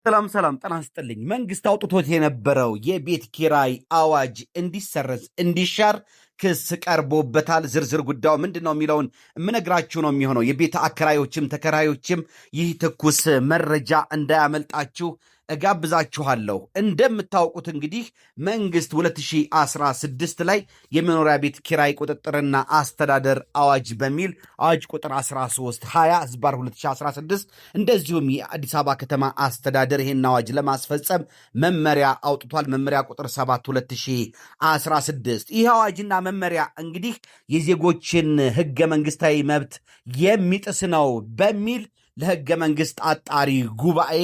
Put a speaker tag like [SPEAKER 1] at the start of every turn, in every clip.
[SPEAKER 1] ሰላም ጤና ይስጥልኝ። መንግስት አውጥቶት የነበረው የቤት ኪራይ አዋጅ እንዲሰረዝ እንዲሻር ክስ ቀርቦበታል። ዝርዝር ጉዳዩ ምንድነው የሚለውን የምነግራችሁ ነው የሚሆነው። የቤት አከራዮችም ተከራዮችም ይህ ትኩስ መረጃ እንዳያመልጣችሁ እጋብዛችኋለሁ። እንደምታውቁት እንግዲህ መንግስት 2016 ላይ የመኖሪያ ቤት ኪራይ ቁጥጥርና አስተዳደር አዋጅ በሚል አዋጅ ቁጥር 1320/2016 እንደዚሁም የአዲስ አበባ ከተማ አስተዳደር ይህን አዋጅ ለማስፈጸም መመሪያ አውጥቷል። መመሪያ ቁጥር 7/2016 ይህ አዋጅና መመሪያ እንግዲህ የዜጎችን ህገ መንግስታዊ መብት የሚጥስ ነው በሚል ለህገ መንግስት አጣሪ ጉባኤ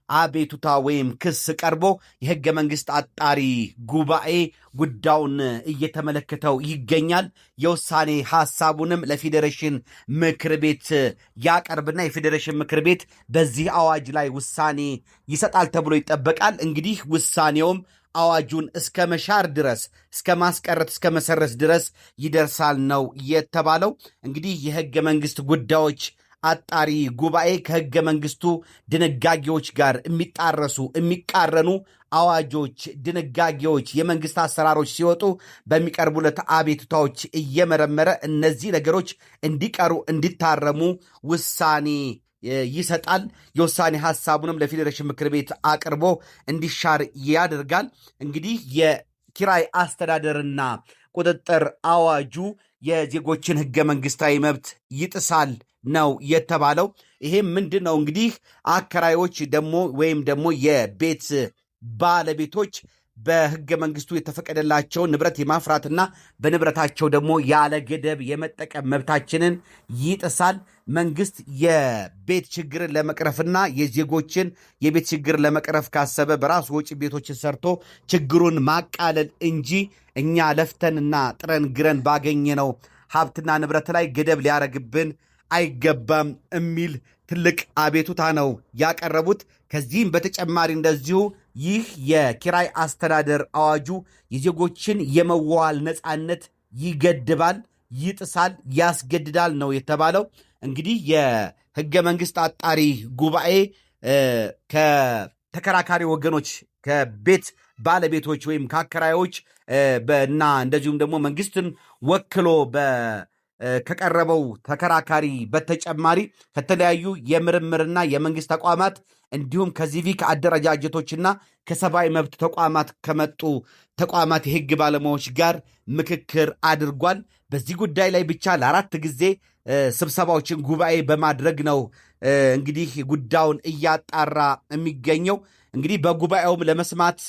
[SPEAKER 1] አቤቱታ ወይም ክስ ቀርቦ የህገ መንግስት አጣሪ ጉባኤ ጉዳዩን እየተመለከተው ይገኛል። የውሳኔ ሐሳቡንም ለፌዴሬሽን ምክር ቤት ያቀርብና የፌዴሬሽን ምክር ቤት በዚህ አዋጅ ላይ ውሳኔ ይሰጣል ተብሎ ይጠበቃል። እንግዲህ ውሳኔውም አዋጁን እስከ መሻር ድረስ እስከ ማስቀረት እስከ መሰረዝ ድረስ ይደርሳል ነው የተባለው። እንግዲህ የህገ መንግስት ጉዳዮች አጣሪ ጉባኤ ከህገ መንግስቱ ድንጋጌዎች ጋር የሚቃረኑ አዋጆች፣ ድንጋጌዎች፣ የመንግስት አሰራሮች ሲወጡ በሚቀርቡለት አቤቱታዎች እየመረመረ እነዚህ ነገሮች እንዲቀሩ እንዲታረሙ ውሳኔ ይሰጣል። የውሳኔ ሐሳቡንም ለፌዴሬሽን ምክር ቤት አቅርቦ እንዲሻር ያደርጋል። እንግዲህ የኪራይ አስተዳደርና ቁጥጥር አዋጁ የዜጎችን ህገ መንግስታዊ መብት ይጥሳል ነው የተባለው። ይሄም ምንድን ነው እንግዲህ አከራዮች ደግሞ ወይም ደግሞ የቤት ባለቤቶች በህገ መንግስቱ የተፈቀደላቸውን ንብረት የማፍራትና በንብረታቸው ደግሞ ያለ ገደብ የመጠቀም መብታችንን ይጥሳል። መንግስት የቤት ችግርን ለመቅረፍና የዜጎችን የቤት ችግር ለመቅረፍ ካሰበ በራሱ ወጪ ቤቶችን ሰርቶ ችግሩን ማቃለል እንጂ እኛ ለፍተንና ጥረን ግረን ባገኘነው ሀብትና ንብረት ላይ ገደብ ሊያረግብን አይገባም የሚል ትልቅ አቤቱታ ነው ያቀረቡት። ከዚህም በተጨማሪ እንደዚሁ ይህ የኪራይ አስተዳደር አዋጁ የዜጎችን የመዋዋል ነፃነት ይገድባል፣ ይጥሳል፣ ያስገድዳል ነው የተባለው። እንግዲህ የህገ መንግስት አጣሪ ጉባኤ ከተከራካሪ ወገኖች ከቤት ባለቤቶች ወይም ከአከራዮች እና እንደዚሁም ደግሞ መንግስትን ወክሎ ከቀረበው ተከራካሪ በተጨማሪ ከተለያዩ የምርምርና የመንግስት ተቋማት እንዲሁም ከሲቪክ አደረጃጀቶችና ከሰብአዊ መብት ተቋማት ከመጡ ተቋማት የህግ ባለሙያዎች ጋር ምክክር አድርጓል። በዚህ ጉዳይ ላይ ብቻ ለ4 ጊዜ ስብሰባዎችን ጉባኤ በማድረግ ነው እንግዲህ ጉዳዩን እያጣራ የሚገኘው። እንግዲህ በጉባኤውም ለመስማት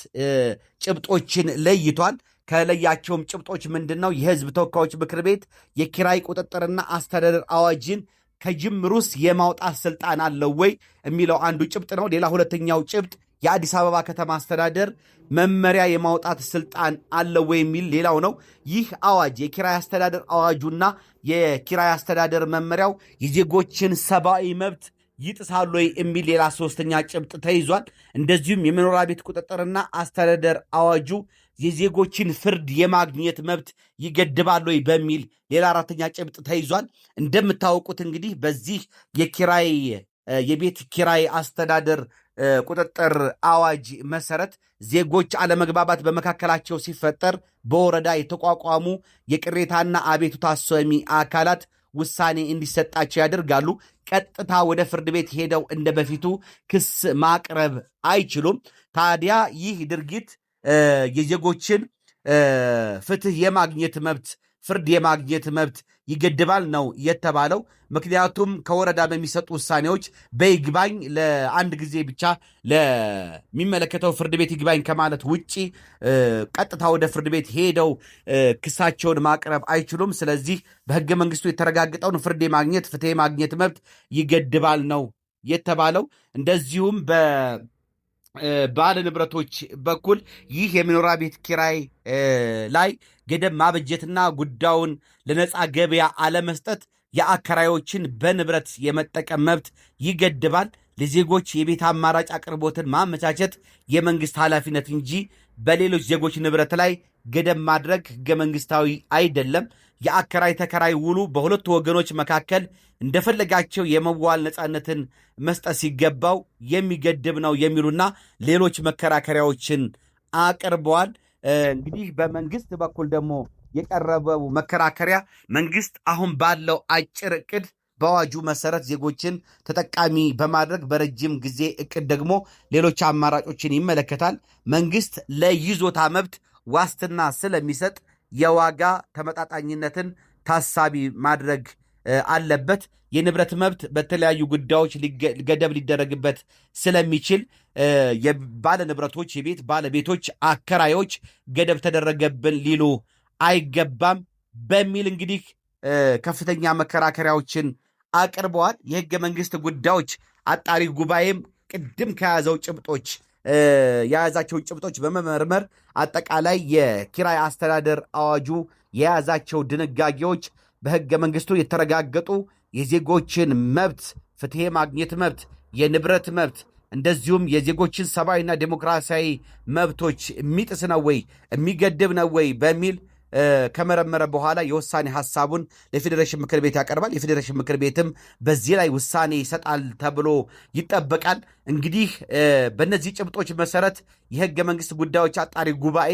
[SPEAKER 1] ጭብጦችን ለይቷል። ከለያቸውም ጭብጦች ምንድን ነው? የህዝብ ተወካዮች ምክር ቤት የኪራይ ቁጥጥርና አስተዳደር አዋጅን ከጅምሩስ የማውጣት ስልጣን አለው ወይ የሚለው አንዱ ጭብጥ ነው። ሌላ ሁለተኛው ጭብጥ የአዲስ አበባ ከተማ አስተዳደር መመሪያ የማውጣት ስልጣን አለው ወይ የሚል ሌላው ነው። ይህ አዋጅ የኪራይ አስተዳደር አዋጁና የኪራይ አስተዳደር መመሪያው የዜጎችን ሰብአዊ መብት ይጥሳሉ ወይ የሚል ሌላ ሶስተኛ ጭብጥ ተይዟል። እንደዚሁም የመኖሪያ ቤት ቁጥጥርና አስተዳደር አዋጁ የዜጎችን ፍርድ የማግኘት መብት ይገድባሉ ወይ በሚል ሌላ 4ኛ ጭብጥ ተይዟል። እንደምታውቁት እንግዲህ በዚህ የቤት ኪራይ አስተዳደር ቁጥጥር አዋጅ መሰረት ዜጎች አለመግባባት በመካከላቸው ሲፈጠር በወረዳ የተቋቋሙ የቅሬታና አቤቱታ ሰሚ አካላት ውሳኔ እንዲሰጣቸው ያደርጋሉ። ቀጥታ ወደ ፍርድ ቤት ሄደው እንደ በፊቱ ክስ ማቅረብ አይችሉም። ታዲያ ይህ ድርጊት የዜጎችን ፍትህ የማግኘት መብት፣ ፍርድ የማግኘት መብት ይገድባል ነው የተባለው። ምክንያቱም ከወረዳ በሚሰጡ ውሳኔዎች በይግባኝ ለአንድ ጊዜ ብቻ ለሚመለከተው ፍርድ ቤት ይግባኝ ከማለት ውጪ ቀጥታ ወደ ፍርድ ቤት ሄደው ክሳቸውን ማቅረብ አይችሉም። ስለዚህ በህገ መንግስቱ የተረጋገጠውን ፍርድ የማግኘት ፍትህ የማግኘት መብት ይገድባል ነው የተባለው። እንደዚሁም ባለ ንብረቶች በኩል ይህ የመኖሪያ ቤት ኪራይ ላይ ገደብ ማበጀትና ጉዳዩን ለነፃ ገበያ አለመስጠት የአከራዮችን በንብረት የመጠቀም መብት ይገድባል። ለዜጎች የቤት አማራጭ አቅርቦትን ማመቻቸት የመንግስት ኃላፊነት እንጂ በሌሎች ዜጎች ንብረት ላይ ገደብ ማድረግ ህገ መንግስታዊ አይደለም። የአከራይ ተከራይ ውሉ በሁለቱ ወገኖች መካከል እንደፈለጋቸው የመዋል ነፃነትን መስጠት ሲገባው የሚገድብ ነው የሚሉና ሌሎች መከራከሪያዎችን አቅርበዋል። እንግዲህ በመንግስት በኩል ደግሞ የቀረበው መከራከሪያ መንግስት አሁን ባለው አጭር እቅድ በአዋጁ መሰረት ዜጎችን ተጠቃሚ በማድረግ በረጅም ጊዜ እቅድ ደግሞ ሌሎች አማራጮችን ይመለከታል። መንግስት ለይዞታ መብት ዋስትና ስለሚሰጥ የዋጋ ተመጣጣኝነትን ታሳቢ ማድረግ አለበት። የንብረት መብት በተለያዩ ጉዳዮች ገደብ ሊደረግበት ስለሚችል የባለ ንብረቶች፣ የቤት ባለቤቶች፣ አከራዮች ገደብ ተደረገብን ሊሉ አይገባም በሚል እንግዲህ ከፍተኛ መከራከሪያዎችን አቅርበዋል። የህገ መንግስት ጉዳዮች አጣሪ ጉባኤም ቅድም የያዛቸውን ጭብጦች በመመርመር አጠቃላይ የኪራይ አስተዳደር አዋጁ የያዛቸው ድንጋጌዎች በህገ መንግስቱ የተረጋገጡ የዜጎችን መብት፣ ፍትሄ ማግኘት መብት፣ የንብረት መብት እንደዚሁም የዜጎችን ሰብአዊና ዴሞክራሲያዊ መብቶች የሚጥስ ነው ወይ የሚገድብ ነው ወይ በሚል ከመረመረ በኋላ የውሳኔ ሐሳቡን ለፌዴሬሽን ምክር ቤት ያቀርባል። የፌዴሬሽን ምክር ቤትም በዚህ ላይ ውሳኔ ይሰጣል ተብሎ ይጠበቃል። እንግዲህ በእነዚህ ጭብጦች መሰረት የህገ መንግስት ጉዳዮች አጣሪ ጉባኤ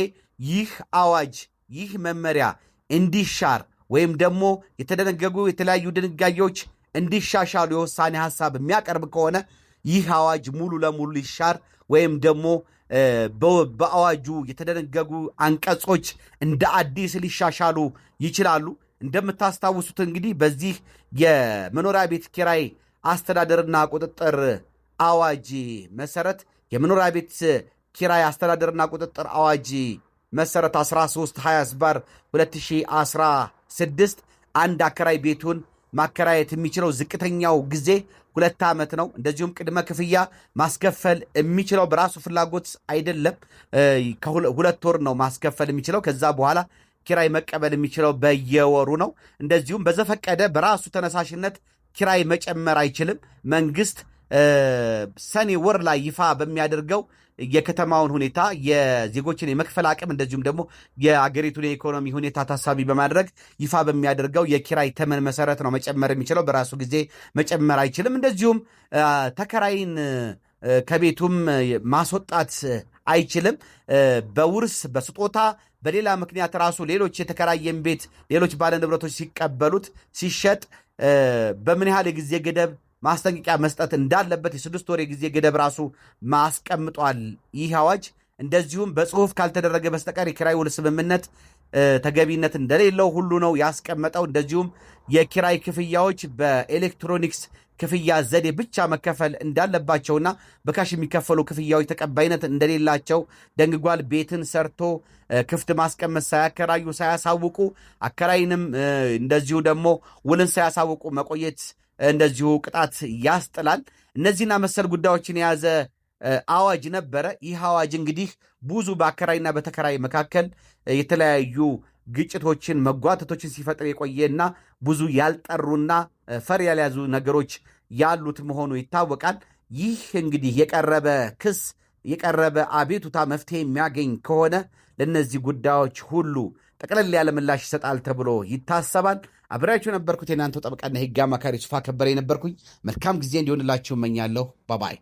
[SPEAKER 1] ይህ አዋጅ ይህ መመሪያ እንዲሻር ወይም ደግሞ የተደነገጉ የተለያዩ ድንጋጌዎች እንዲሻሻሉ የውሳኔ ሐሳብ የሚያቀርብ ከሆነ ይህ አዋጅ ሙሉ ለሙሉ ሊሻር ወይም ደግሞ በአዋጁ የተደነገጉ አንቀጾች እንደ አዲስ ሊሻሻሉ ይችላሉ። እንደምታስታውሱት እንግዲህ በዚህ የመኖሪያ ቤት ኪራይ አስተዳደርና ቁጥጥር አዋጅ መሰረት የመኖሪያ ቤት ኪራይ አስተዳደርና ቁጥጥር አዋጅ መሰረት 13/2016 አንድ አከራይ ቤቱን ማከራየት የሚችለው ዝቅተኛው ጊዜ 2 ዓመት ነው። እንደዚሁም ቅድመ ክፍያ ማስከፈል የሚችለው በራሱ ፍላጎት አይደለም፣ ከ2 ወር ነው ማስከፈል የሚችለው። ከዛ በኋላ ኪራይ መቀበል የሚችለው በየወሩ ነው። እንደዚሁም በዘፈቀደ በራሱ ተነሳሽነት ኪራይ መጨመር አይችልም። መንግስት ሰኔ ወር ላይ ይፋ በሚያደርገው የከተማውን ሁኔታ የዜጎችን የመክፈል አቅም እንደዚሁም ደግሞ የአገሪቱን የኢኮኖሚ ሁኔታ ታሳቢ በማድረግ ይፋ በሚያደርገው የኪራይ ተመን መሰረት ነው መጨመር የሚችለው። በራሱ ጊዜ መጨመር አይችልም። እንደዚሁም ተከራይን ከቤቱም ማስወጣት አይችልም። በውርስ በስጦታ በሌላ ምክንያት ራሱ ሌሎች የተከራየን ቤት ሌሎች ባለንብረቶች ሲቀበሉት ሲሸጥ በምን ያህል የጊዜ ገደብ ማስጠንቀቂያ መስጠት እንዳለበት የ6 ወር የጊዜ ገደብ ራሱ ማስቀምጧል ይህ አዋጅ። እንደዚሁም በጽሁፍ ካልተደረገ በስተቀር የኪራይ ውል ስምምነት ተገቢነት እንደሌለው ሁሉ ነው ያስቀመጠው። እንደዚሁም የኪራይ ክፍያዎች በኤሌክትሮኒክስ ክፍያ ዘዴ ብቻ መከፈል እንዳለባቸውና በካሽ የሚከፈሉ ክፍያዎች ተቀባይነት እንደሌላቸው ደንግጓል። ቤትን ሰርቶ ክፍት ማስቀመጥ ሳያከራዩ ሳያሳውቁ አከራይንም እንደዚሁ ደግሞ ውልን ሳያሳውቁ መቆየት እንደዚሁ ቅጣት ያስጥላል። እነዚህና መሰል ጉዳዮችን የያዘ አዋጅ ነበረ። ይህ አዋጅ እንግዲህ ብዙ በአከራይና በተከራይ መካከል የተለያዩ ግጭቶችን መጓተቶችን ሲፈጥር የቆየና ብዙ ያልጠሩና ፈር ያልያዙ ነገሮች ያሉት መሆኑ ይታወቃል። ይህ እንግዲህ የቀረበ ክስ የቀረበ አቤቱታ መፍትሄ የሚያገኝ ከሆነ ለእነዚህ ጉዳዮች ሁሉ ጠቅለል ያለ ምላሽ ይሰጣል ተብሎ ይታሰባል። አብሬያችሁ የነበርኩት የናንተው ጠበቃና ሕግ አማካሪ ሱፋ ከበረ የነበርኩኝ። መልካም ጊዜ እንዲሆንላችሁ እመኛለሁ። ባባይ